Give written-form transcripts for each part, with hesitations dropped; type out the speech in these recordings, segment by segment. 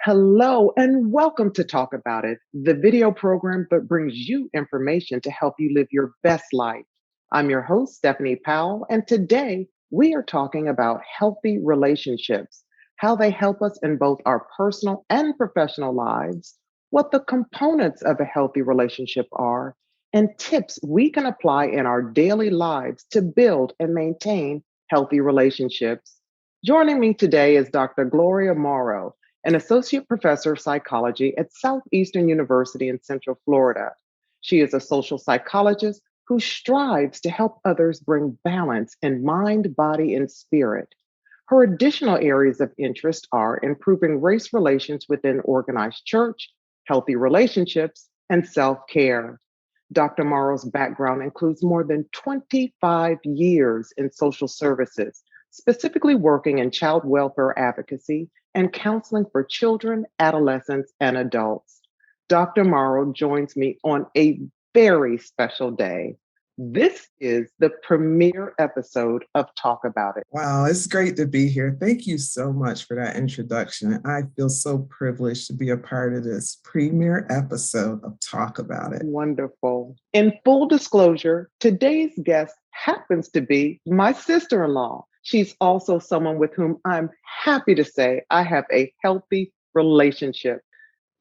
Hello and welcome to Talk About It, the video program that brings you information to help you live your best life. I'm your host, Stephanie Powell, and today we are talking about healthy relationships, how they help us in both our personal and professional lives, what the components of a healthy relationship are, and tips we can apply in our daily lives to build and maintain healthy relationships. Joining me today is Dr. Gloria Morrow, an associate professor of psychology at Southeastern University in Central Florida. She is a social psychologist who strives to help others bring balance in mind, body, and spirit. Her additional areas of interest are improving race relations within organized church, healthy relationships, and self care. Dr. Morrow's background includes more than 25 years in social services, specifically working in child welfare advocacy and counseling for children, adolescents, and adults. Dr. Morrow joins me on a very special day. This is the premiere episode of Talk About It. Wow, it's great to be here. Thank you so much for that introduction. I feel so privileged to be a part of this premiere episode of Talk About It. Wonderful. In full disclosure, today's guest happens to be my sister-in-law. She's also someone with whom I'm happy to say I have a healthy relationship.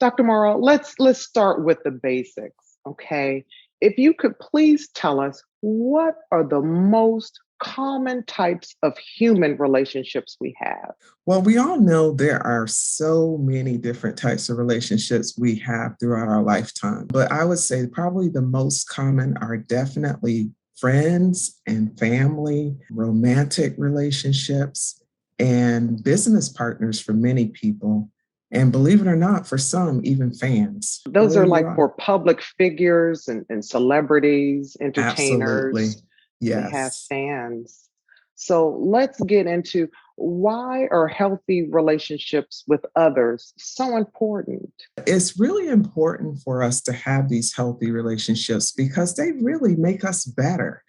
Dr. Morrow, let's start with the basics, okay? If you could please tell us what are the most common types of human relationships we have? Well, we all know there are so many different types of relationships we have throughout our lifetime, but I would say probably the most common are definitely friends and family, romantic relationships, and business partners for many people. And believe it or not, for some, even fans. Those are Believe it like or not. for public figures and celebrities, Absolutely. entertainers. We have Yes. fans. So let's get into why are healthy relationships with others so important? It's really important for us to have these healthy relationships because they really make us better.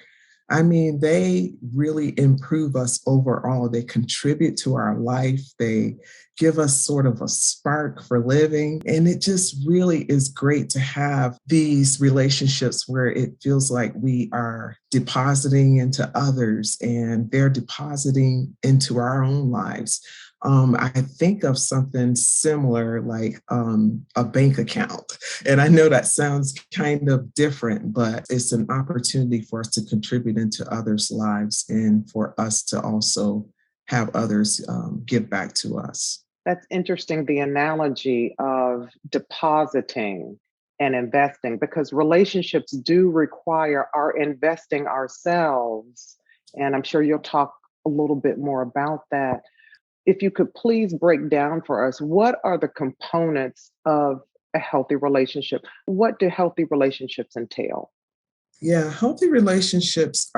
I mean, they really improve us overall. They contribute to our life. They give us sort of a spark for living. And it just really is great to have these relationships where it feels like we are depositing into others and they're depositing into our own lives. I think of something similar like a bank account. And I know that sounds kind of different, but it's an opportunity for us to contribute into others' lives and for us to also have others give back to us. That's interesting, the analogy of depositing and investing, because relationships do require our investing ourselves. And I'm sure you'll talk a little bit more about that. If you could please break down for us, what are the components of a healthy relationship? What do healthy relationships entail? Yeah, healthy relationships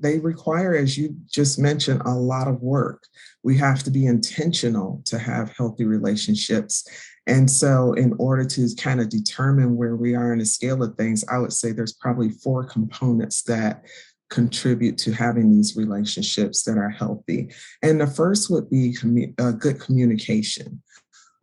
they require, as you just mentioned, a lot of work. We have to be intentional to have healthy relationships. And so, in order to kind of determine where we are in the scale of things, I would say there's probably four components that contribute to having these relationships that are healthy. And the first would be good communication.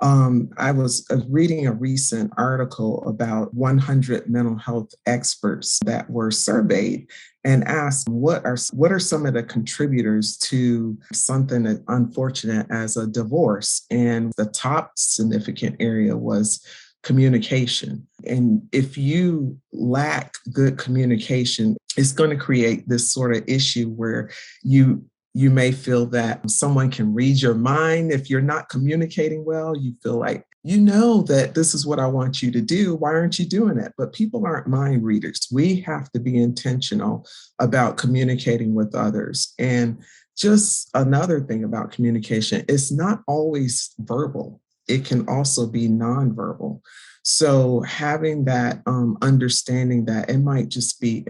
I was reading a recent article about 100 mental health experts that were surveyed and asked what are some of the contributors to something as unfortunate as a divorce. And the top significant area was communication. And if you lack good communication, it's going to create this sort of issue where you may feel that someone can read your mind. If you're not communicating well, you feel like, you know that this is what I want you to do. Why aren't you doing it? But people aren't mind readers. We have to be intentional about communicating with others. And just another thing about communication, it's not always verbal. It can also be nonverbal. So having that understanding that it might just be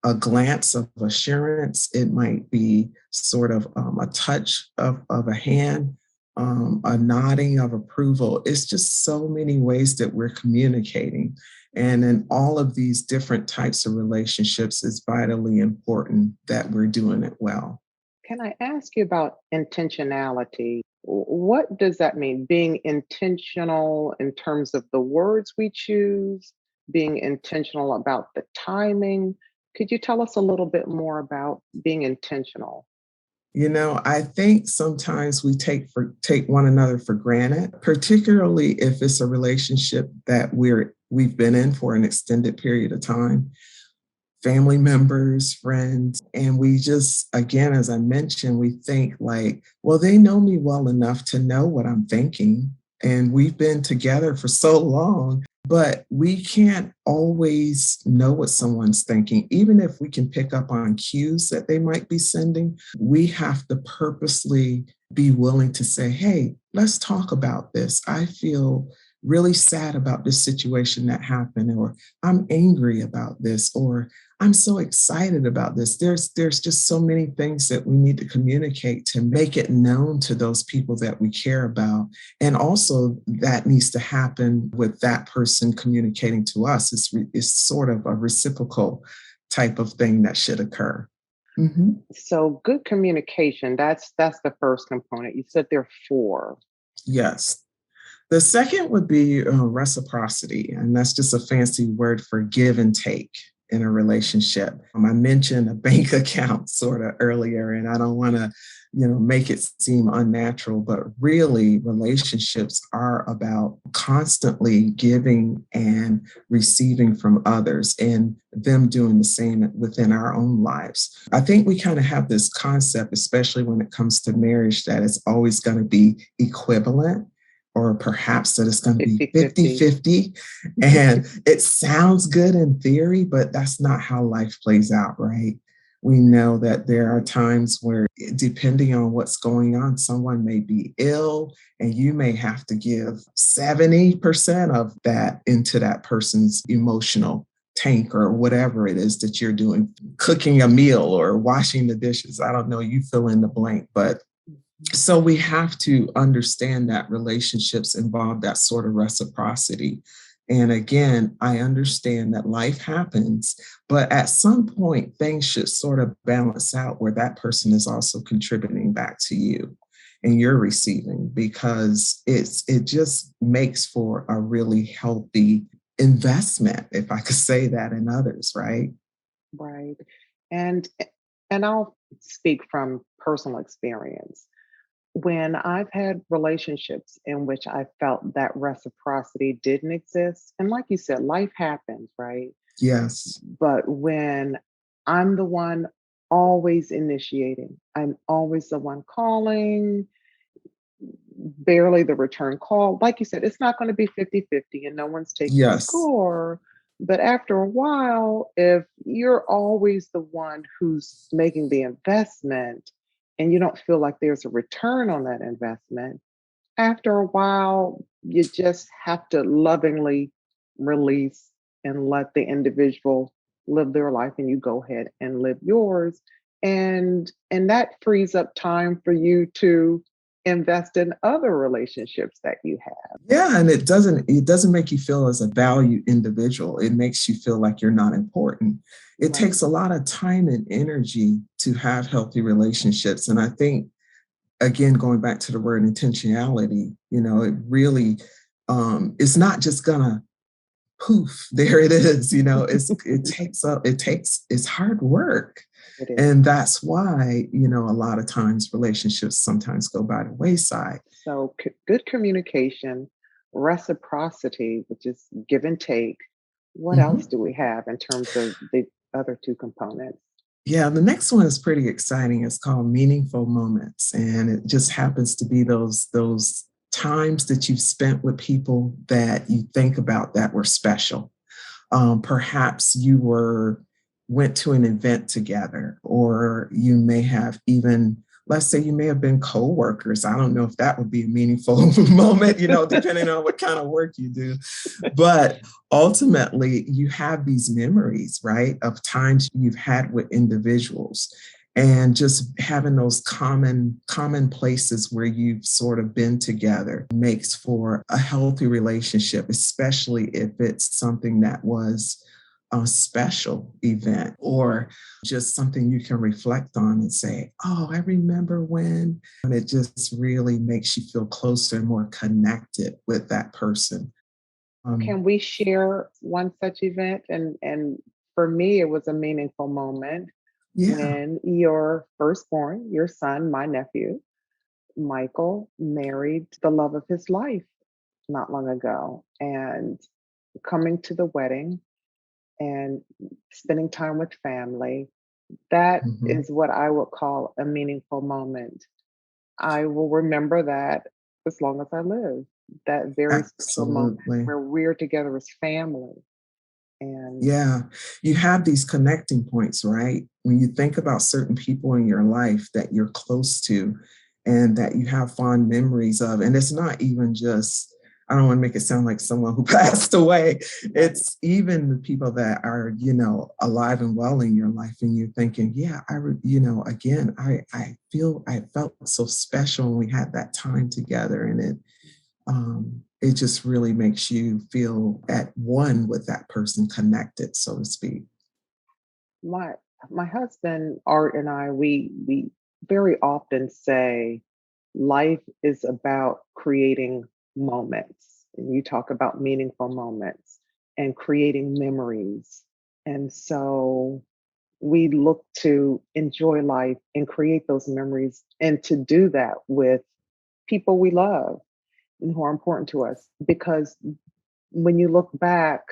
a glance of assurance. It might be sort of a touch of a hand, a nodding of approval. It's just so many ways that we're communicating. And in all of these different types of relationships, it's vitally important that we're doing it well. Can I ask you about intentionality? What does that mean? Being intentional in terms of the words we choose, being intentional about the timing. Could you tell us a little bit more about being intentional? I think sometimes we take one another for granted, particularly if it's a relationship that we've been in for an extended period of time, family members, friends, and we just, again, as I mentioned, we think like, well, they know me well enough to know what I'm thinking, and we've been together for so long. But we can't always know what someone's thinking. Even if we can pick up on cues that they might be sending, we have to purposely be willing to say, hey, let's talk about this. I feel really sad about this situation that happened, or I'm angry about this, or I'm so excited about this. There's just so many things that we need to communicate to make it known to those people that we care about. And also that needs to happen with that person communicating to us. It's sort of a reciprocal type of thing that should occur. Mhm. So good communication, that's the first component. You said there are 4. Yes. The second would be reciprocity, and that's just a fancy word for give and take in a relationship. I mentioned a bank account sort of earlier, and I don't want to, make it seem unnatural, but really relationships are about constantly giving and receiving from others and them doing the same within our own lives. I think we kind of have this concept, especially when it comes to marriage, that it's always going to be equivalent, or perhaps that it's going to be 50-50. 50-50. And it sounds good in theory, but that's not how life plays out, right? We know that there are times where, depending on what's going on, someone may be ill and you may have to give 70% of that into that person's emotional tank, or whatever it is that you're doing, cooking a meal or washing the dishes. I don't know, you fill in the blank, but so we have to understand that relationships involve that sort of reciprocity. And again, I understand that life happens, but at some point, things should sort of balance out where that person is also contributing back to you and you're receiving, because it just makes for a really healthy investment, if I could say that, in others, right? Right. And and I'll speak from personal experience. When I've had relationships in which I felt that reciprocity didn't exist, and like you said, life happens, right? Yes. But when I'm the one always initiating, I'm always the one calling, barely the return call. Like you said, it's not going to be 50-50, and no one's taking Yes. score. But after a while, if you're always the one who's making the investment and you don't feel like there's a return on that investment, after a while, you just have to lovingly release and let the individual live their life and you go ahead and live yours. And that frees up time for you to invest in other relationships that you have. Yeah, and it doesn't make you feel as a valued individual. It makes you feel like you're not important. It Right. takes a lot of time and energy to have healthy relationships. And I think, again, going back to the word intentionality, it really it's not just gonna poof, there it is. It's hard work. It is. And that's why, a lot of times relationships sometimes go by the wayside. So good communication, reciprocity, which is give and take. What else Mhm. do we have in terms of the other two components? Yeah, the next one is pretty exciting. It's called meaningful moments, and it just happens to be those times that you've spent with people that you think about that were special. Perhaps you went to an event together, or you may have even, let's say, you may have been co-workers. I don't know if that would be a meaningful moment, depending on what kind of work you do. But ultimately, you have these memories, right, of times you've had with individuals, and just having those common places where you've sort of been together makes for a healthy relationship, especially if it's something that was a special event or just something you can reflect on and say, oh, I remember when. And it just really makes you feel closer and more connected with that person. Um, Can we share one such event? And for me, it was a meaningful moment yeah. when your firstborn, your son, my nephew, Michael, married the love of his life not long ago. And coming to the wedding and spending time with family, that Mhm. is what I would call a meaningful moment. I will remember that as long as I live. That very special moment Absolutely. where we're together as family. And Yeah, you have these connecting points, right? When you think about certain people in your life that you're close to and that you have fond memories of, and it's not even just, I don't want to make it sound like someone who passed away. right, It's even the people that are, alive and well in your life, and you're thinking, yeah, again, I felt so special when we had that time together, and it just really makes you feel at one with that person, connected, so to speak. my my husband Art and I, we very often say life is about creating moments. And you talk about meaningful moments and creating memories. And so we look to enjoy life and create those memories and to do that with people we love and who are important to us. Because when you look back,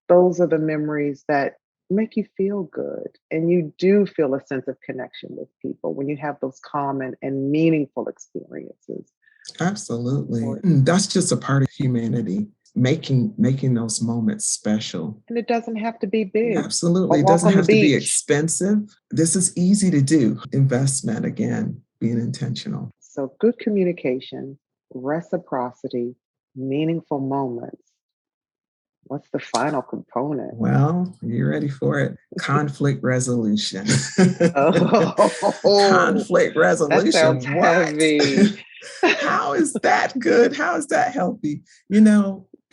those are the memories that make you feel good. And you do feel a sense of connection with people when you have those common and meaningful experiences. Absolutely. Or, That's just a part of humanity, making those moments special. and it doesn't have to be Yeah, big. A absolutely. It walk doesn't on the have to be beach. expensive. This is easy to do. Investment, again, being intentional. So good communication, reciprocity, meaningful moments. What's the final component? Well, you ready for it? Conflict resolution. Oh, Conflict that sounds resolution. What? heavy. How is that good? How is that healthy?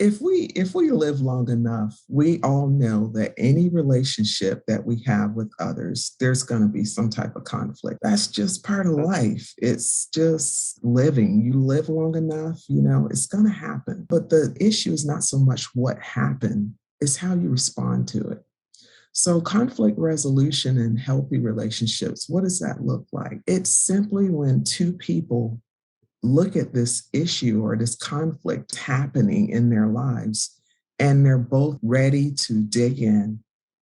If we live long enough, we all know that any relationship that we have with others, there's going to be some type of conflict. That's just part of life. It's just living. You live long enough, it's going to happen. But the issue is not so much what happened, it's how you respond to it. So, conflict resolution in healthy relationships, what does that look like? It's simply when two people look at this issue or this conflict happening in their lives and they're both ready to dig in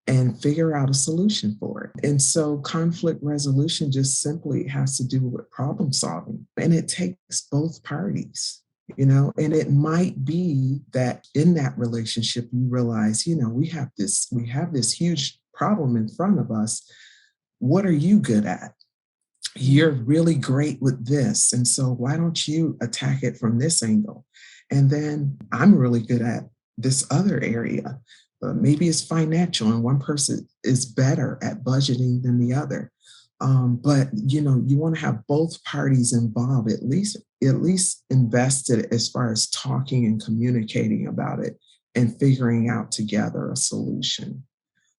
and figure out a solution for it. And so conflict resolution just simply has to do with problem solving, and it takes both parties. And it might be that in that relationship you realize, we have this huge problem in front of us. What are you good at? You're Mm, really great with this. And so why don't you attack it from this angle? And then I'm really good at this other area. Maybe it's financial, and one person is better at budgeting than the other. But you want to have both parties involved, at least invested as far as talking and communicating about it and figuring out together a solution.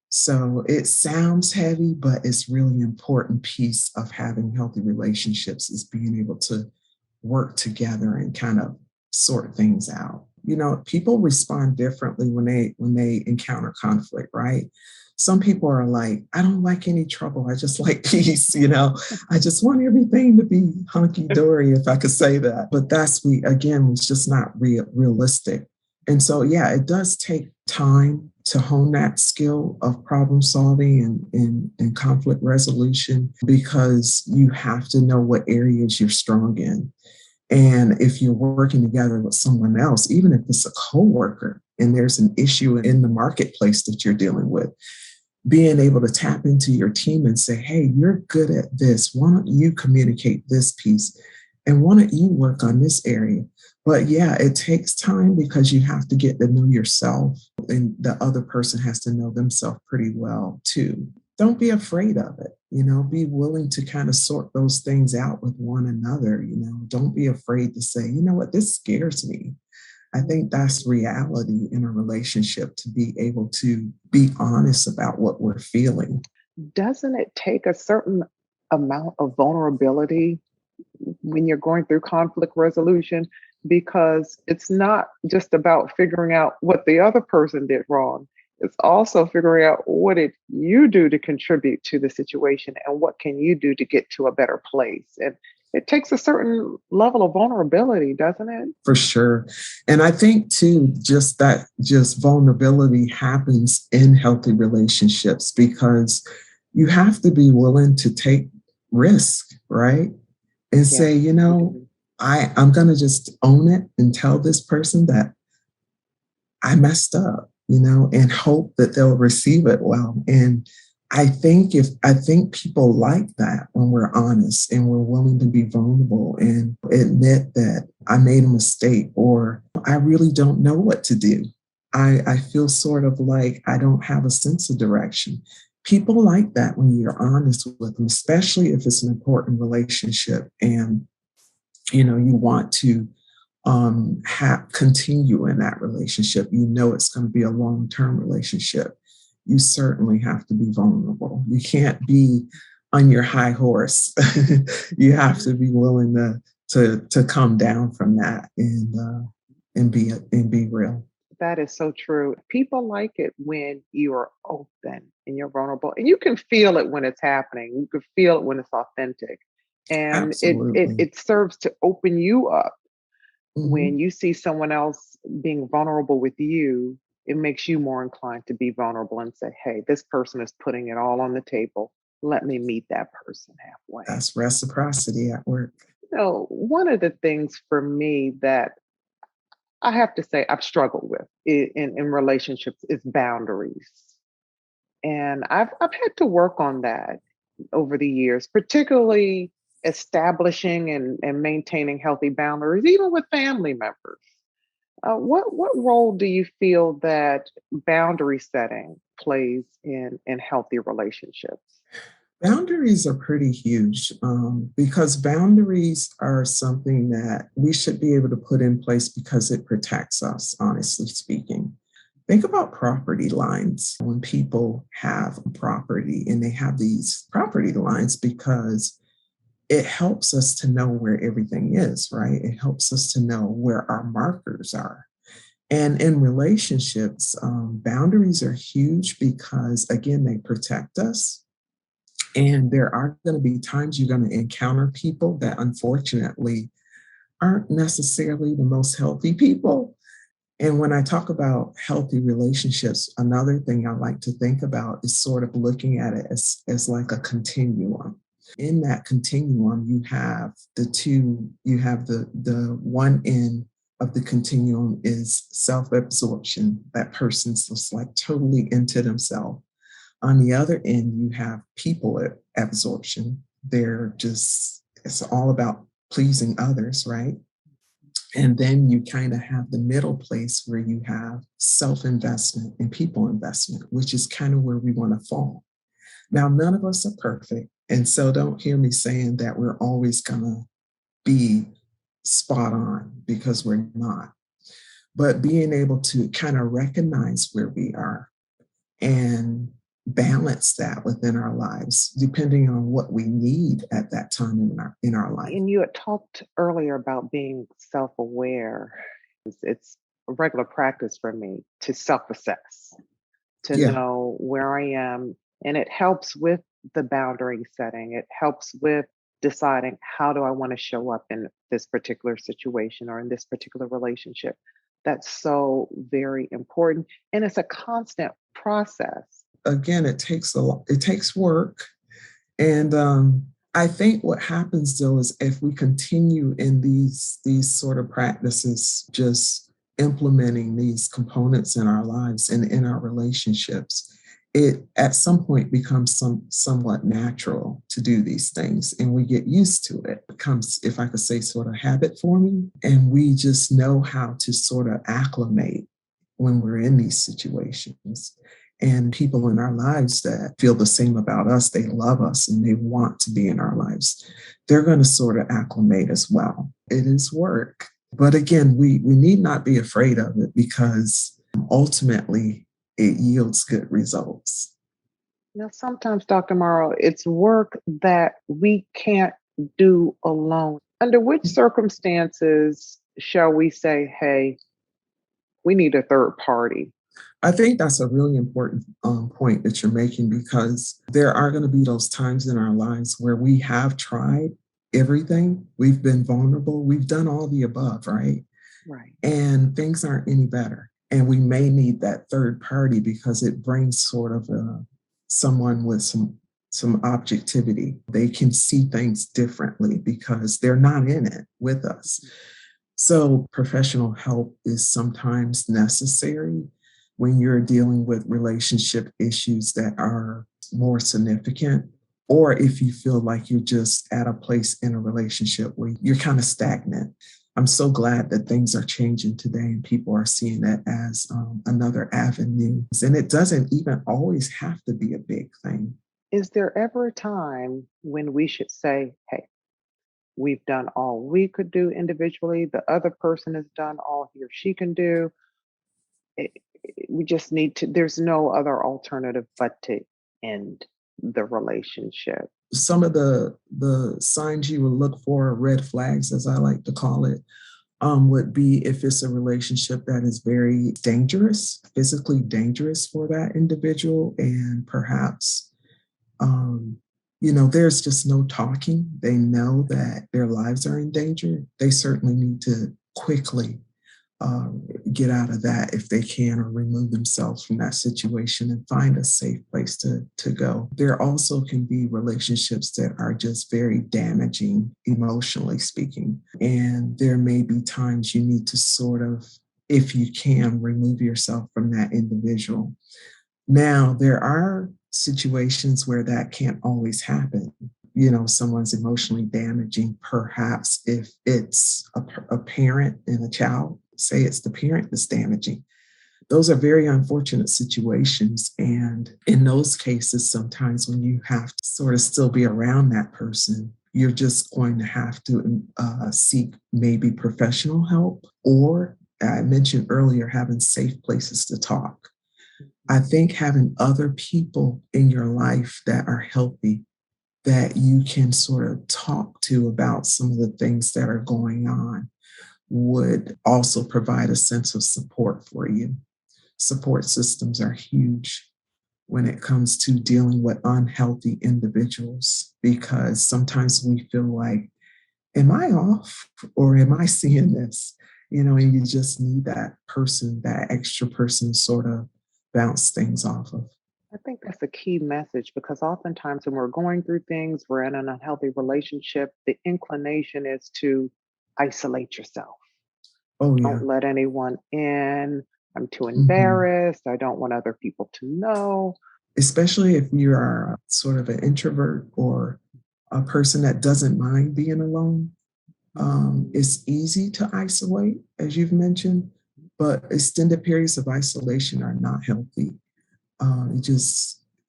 So it sounds heavy, but it's really important piece of having healthy relationships is being able to work together and kind of sort things out. People respond differently when they encounter conflict, right? Some people are like, I don't like any trouble. I just like peace. I just want everything to be hunky dory, if I could say that. But it's just not realistic. And so, yeah, it does take time to hone that skill of problem solving and conflict resolution, because you have to know what areas you're strong in. And if you're working together with someone else, even if it's a coworker and there's an issue in the marketplace that you're dealing with, being able to tap into your team and say, hey, you're good at this. Why don't you communicate this piece? And why don't you work on this area? But yeah, it takes time because you have to get to know yourself, and the other person has to know themselves pretty well too. Don't be afraid of it. Be willing to kind of sort those things out with one another. Don't be afraid to say, you know what, this scares me. I think that's reality in a relationship, to be able to be honest about what we're feeling. Doesn't it take a certain amount of vulnerability when you're going through conflict resolution? Because it's not just about figuring out what the other person did wrong. It's also figuring out what did you do to contribute to the situation and what can you do to get to a better place. And it takes a certain level of vulnerability, doesn't it? For sure. And I think too, just that just vulnerability happens in healthy relationships because you have to be willing to take risk, right? And Yes, say, you do. I'm gonna just own it and tell this person that I messed up, and hope that they'll receive it well. And I think people like that when we're honest and we're willing to be vulnerable and admit that I made a mistake or I really don't know what to do. I feel sort of like I don't have a sense of direction. People like that when you're honest with them, especially if it's an important relationship and you want to continue in that relationship. It's going to be a long-term relationship. You certainly have to be vulnerable. You can't be on your high horse. You have to be willing to come down from that and be real. That is so true. People like it when you are open and you're vulnerable, and you can feel it when it's happening. You can feel it when it's authentic, and it Absolutely. it serves to open you up. When Mhm. you see someone else being vulnerable with you, it makes you more inclined to be vulnerable and say, "Hey, this person is putting it all on the table. Let me meet that person halfway." That's reciprocity at work. One of the things for me that I have to say I've struggled with in relationships is boundaries. And I've had to work on that over the years, particularly establishing and maintaining healthy boundaries, even with family members. What role do you feel that boundary setting plays in healthy relationships? Boundaries are pretty huge because boundaries are something that we should be able to put in place because it protects us, honestly speaking. Think about property lines. When people have property and they have these property lines because it helps us to know where everything is, right? It helps us to know where our markers are. And in relationships, boundaries are huge because, again, they protect us, and there are going to be times you're going to encounter people that unfortunately aren't necessarily the most healthy people. And when I talk about healthy relationships, another thing I like to think about is sort of looking at it as like a continuum. In that continuum, you have the one end of the continuum is self-absorption. That person's just like totally into themselves. On the other end, you have people absorption. It's all about pleasing others, right? And then you kind of have the middle place where you have self investment and people investment, which is kind of where we want to fall. Now, none of us are perfect. And so don't hear me saying that we're always going to be spot on because we're not. But being able to kind of recognize where we are and balance that within our lives, depending on what we need at that time in our life. And you had talked earlier about being self-aware. It's a regular practice for me to self-assess, to Yeah, know where I am. And it helps with the boundary setting. It helps with deciding how do I want to show up in this particular situation or in this particular relationship. That's so very important. And it's a constant process. again, it takes work. And I think what happens though is if we continue in these sort of practices, just implementing these components in our lives and in our relationships, it at some point becomes somewhat natural to do these things, and we get used to it. It becomes, if I could say, sort of habit forming, and we just know how to sort of acclimate when we're in these situations. And people in our lives that feel the same about us, they love us and they want to be in our lives, they're going to sort of acclimate as well. It is work. But again, we need not be afraid of it because ultimately it yields good results. Now, sometimes, Dr. Morrow, it's work that we can't do alone. Under which circumstances shall we say, hey, we need a third party? I think that's a really important point that you're making because there are going to be those times in our lives where we have tried everything. We've been vulnerable. We've done all the above, right? Right. And things aren't any better. And we may need that third party because it brings sort of someone with some objectivity. They can see things differently because they're not in it with us. So professional help is sometimes necessary when you're dealing with relationship issues that are more significant, or if you feel like you're just at a place in a relationship where you're kind of stagnant. I'm so glad that things are changing today and people are seeing it as another avenue. And it doesn't even always have to be a big thing. Is there ever a time when we should say, hey, we've done all we could do individually, the other person has done all he or she can do? We just need to, there's no other alternative but to end the relationship. Some of the signs you would look for, red flags, as I like to call it, would be if it's a relationship that is very dangerous, physically dangerous for that individual, and perhaps, um, there's just no talking. They know that their lives are in danger. They certainly need to quickly get out of that if they can, or remove themselves from that situation and find a safe place to go. There also can be relationships that are just very damaging, emotionally speaking. And there may be times you need to sort of, if you can, remove yourself from that individual. Now, there are situations where that can't always happen. Someone's emotionally damaging, perhaps if it's a parent and a child, say it's the parent that's damaging. Those are very unfortunate situations. And in those cases, sometimes when you have to sort of still be around that person, you're just going to have to seek maybe professional help, or I mentioned earlier, having safe places to talk. I think having other people in your life that are healthy, that you can sort of talk to about some of the things that are going on, would also provide a sense of support for you. Support systems are huge when it comes to dealing with unhealthy individuals because sometimes we feel like, am I off or am I seeing this? And you just need that person, that extra person, sort of bounce things off of. I think that's a key message because oftentimes when we're going through things, we're in an unhealthy relationship, the inclination is to isolate yourself. Oh, yeah. Don't let anyone in. I'm too Mhm. embarrassed. I don't want other people to know. Especially if you are sort of an introvert or a person that doesn't mind being alone. It's easy to isolate, as you've mentioned, but extended periods of isolation are not healthy.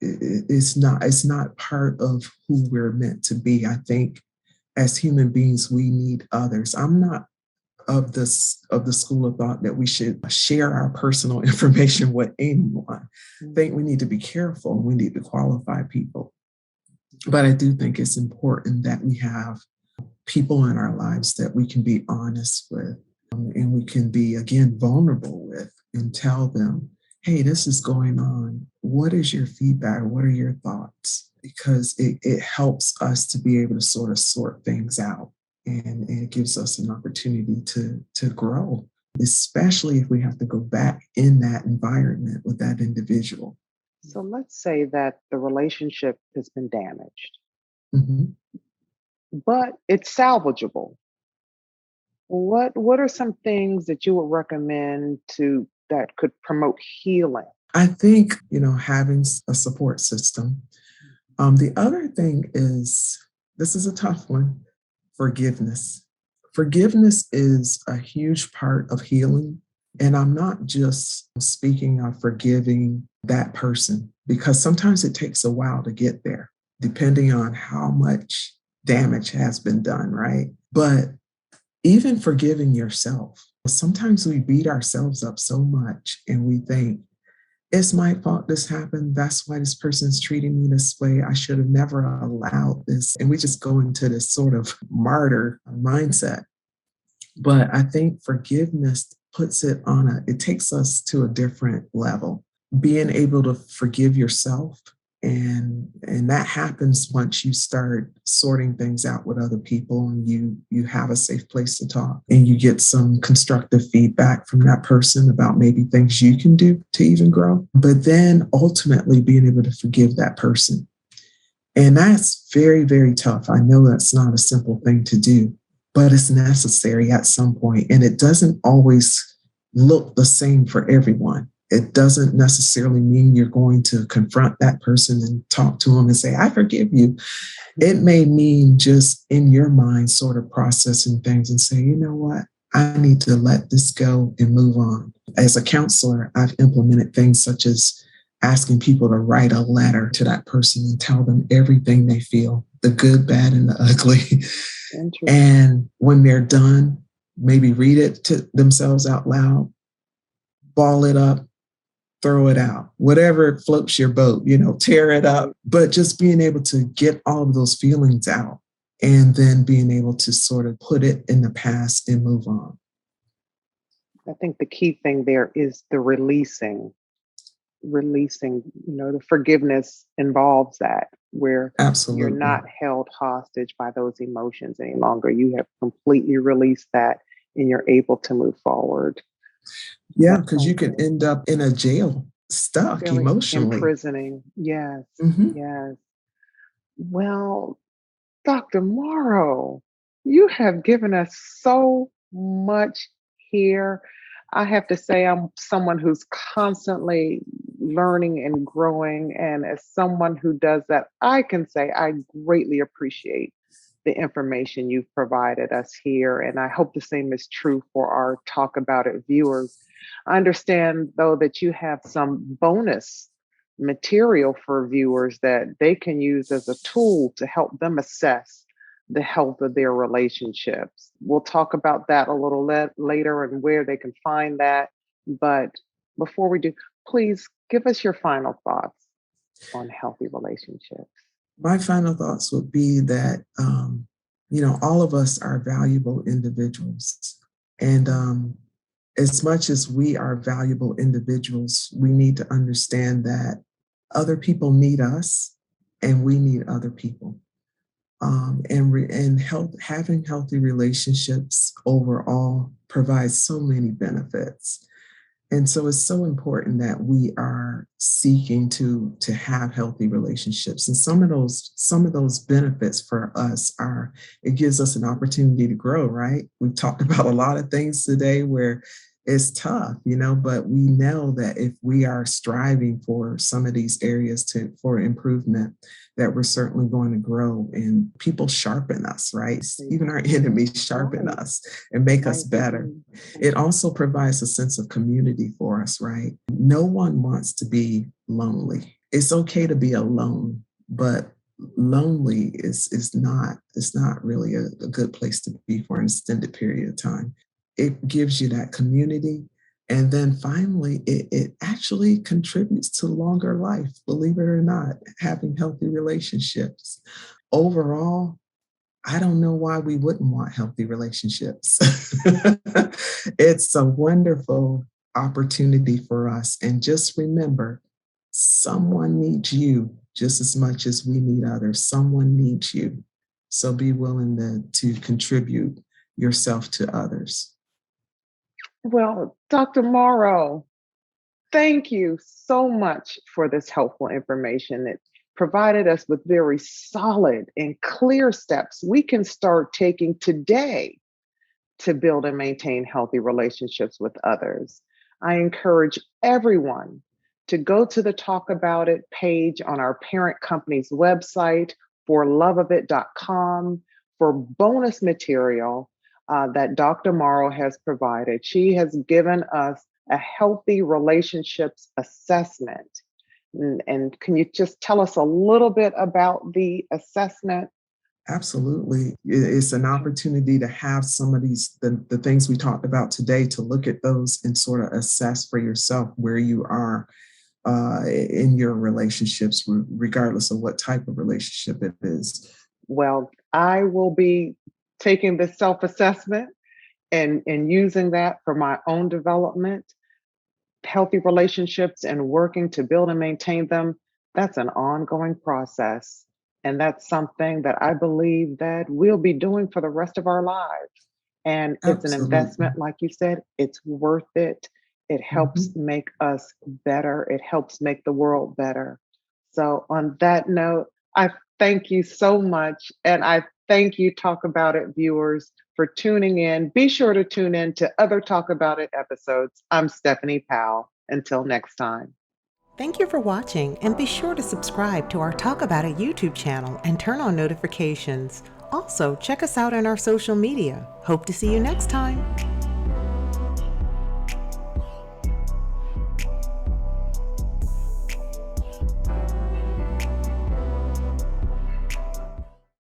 It's not part of who we're meant to be. I think as human beings, we need others. I'm not of the school of thought that we should share our personal information with anyone. I think we need to be careful. We need to qualify people. But I do think it's important that we have people in our lives that we can be honest with, and we can be, again, vulnerable with and tell them, hey, this is going on. What is your feedback? What are your thoughts? Because it helps us to be able to sort of sort things out, and it gives us an opportunity to grow, especially if we have to go back in that environment with that individual. So let's say that the relationship has been damaged, Mhm. but it's salvageable. What are some things that you would recommend to that could promote healing? I think, having a support system. The other thing is, this is a tough one, forgiveness. Forgiveness is a huge part of healing. And I'm not just speaking of forgiving that person, because sometimes it takes a while to get there, depending on how much damage has been done, right? But Even forgiving yourself. Sometimes we beat ourselves up so much and we think, it's my fault this happened. That's why this person's treating me this way. I should have never allowed this. And we just go into this sort of martyr mindset. But I think forgiveness it takes us to a different level. Being able to forgive yourself, and that happens once you start sorting things out with other people, and you have a safe place to talk, and you get some constructive feedback from that person about maybe things you can do to even grow, but then ultimately being able to forgive that person. And that's very, very tough. I know that's not a simple thing to do, but it's necessary at some point, and it doesn't always look the same for everyone. It doesn't necessarily mean you're going to confront that person and talk to them and say, I forgive you. It may mean just in your mind, sort of processing things and say, you know what? I need to let this go and move on. As a counselor, I've implemented things such as asking people to write a letter to that person and tell them everything they feel, the good, bad, and the ugly. And when they're done, maybe read it to themselves out loud, ball it up, throw it out, whatever floats your boat, tear it up, but just being able to get all of those feelings out and then being able to sort of put it in the past and move on. I think the key thing there is the releasing, the forgiveness involves that, where you're Absolutely. not held hostage by those emotions any longer. You have completely released that and you're able to move forward. Yeah, That's because so you can good. end up in a jail stuck Very emotionally. imprisoning. Yes. Mhm. Yes. Well, Dr. Morrow, you have given us so much here. I have to say, I'm someone who's constantly learning and growing. And as someone who does that, I can say I greatly appreciate the information you've provided us here. And I hope the same is true for our Talk About It viewers. I understand, though, that you have some bonus material for viewers that they can use as a tool to help them assess the health of their relationships. We'll talk about that a little later and where they can find that. But before we do, please give us your final thoughts on healthy relationships. My final thoughts would be that, all of us are valuable individuals. And as much as we are valuable individuals, we need to understand that other people need us and we need other people. Having healthy relationships overall provides so many benefits. And so it's so important that we are seeking to have healthy relationships. And some of those benefits for us are, it gives us an opportunity to grow, right? We've talked about a lot of things today where it's tough, but we know that if we are striving for some of these areas for improvement, that we're certainly going to grow, and people sharpen us, right? Even our enemies sharpen us and make us better. It also provides a sense of community for us, right? No one wants to be lonely. It's okay to be alone, but lonely is not really a good place to be for an extended period of time. It gives you that community. And then finally, it actually contributes to longer life, believe it or not, having healthy relationships. Overall, I don't know why we wouldn't want healthy relationships. It's a wonderful opportunity for us. And just remember, someone needs you just as much as we need others. Someone needs you. So be willing to contribute yourself to others. Well, Dr. Morrow, thank you so much for this helpful information. It provided us with very solid and clear steps we can start taking today to build and maintain healthy relationships with others. I encourage everyone to go to the Talk About It page on our parent company's website, forloveofit.com, for bonus material that Dr. Morrow has provided. She has given us a healthy relationships assessment. And can you just tell us a little bit about the assessment? Absolutely. It's an opportunity to have some of the things we talked about today, to look at those and sort of assess for yourself where you are in your relationships, regardless of what type of relationship it is. Well, I will be taking this self assessment and using that for my own development. Healthy relationships and working to build and maintain them, that's an ongoing process. And that's something that I believe that we'll be doing for the rest of our lives. And it's an Absolutely. investment, like you said, it's worth it. It helps Mhm. make us better, it helps make the world better. So, on that note, I thank you so much. And I thank you, Talk About It viewers, for tuning in. Be sure to tune in to other Talk About It episodes. I'm Stephanie Powell. Until next time. Thank you for watching, and be sure to subscribe to our Talk About It YouTube channel and turn on notifications. Also, check us out on our social media. Hope to see you next time.